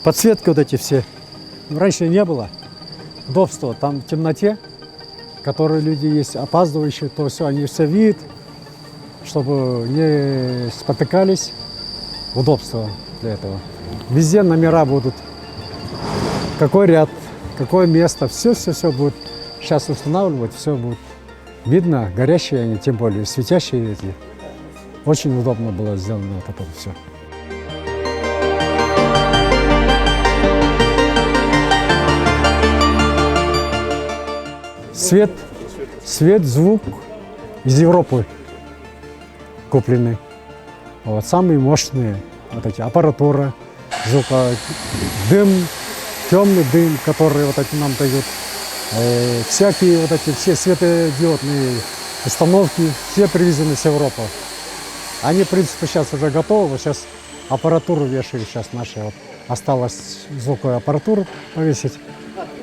подсветки вот эти все. Раньше не было удобства. Там в темноте, которые люди есть, опаздывающие, то все, они все видят, чтобы не спотыкались. Удобство для этого. Везде номера будут. Какой ряд, какое место, все будет сейчас устанавливать, все будет видно, горящие они, тем более светящие эти. Очень удобно было сделано вот это все. Свет, звук из Европы куплены. Вот, самые мощные вот эти аппаратура, звука, дым, темный дым, который вот эти нам дают. Всякие вот эти все светодиодные установки, все привезены с Европы. Они, в принципе, сейчас уже готовы. Вот сейчас аппаратуру вешали, сейчас наши. Вот, осталось звуковую аппаратуру повесить.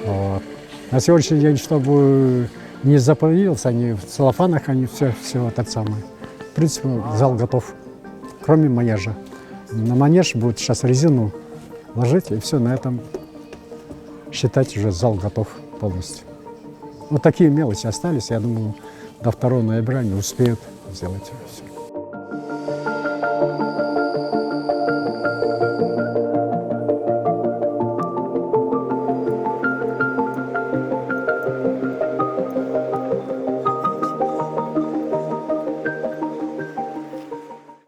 Вот. На сегодняшний день, чтобы не запылился, они в целлофанах, они все это самое. В принципе, зал готов, кроме манежа. На манеж будет сейчас резину ложить, и все, на этом считать уже зал готов полностью. Вот такие мелочи остались, я думаю, до 2 ноября не успеют сделать все.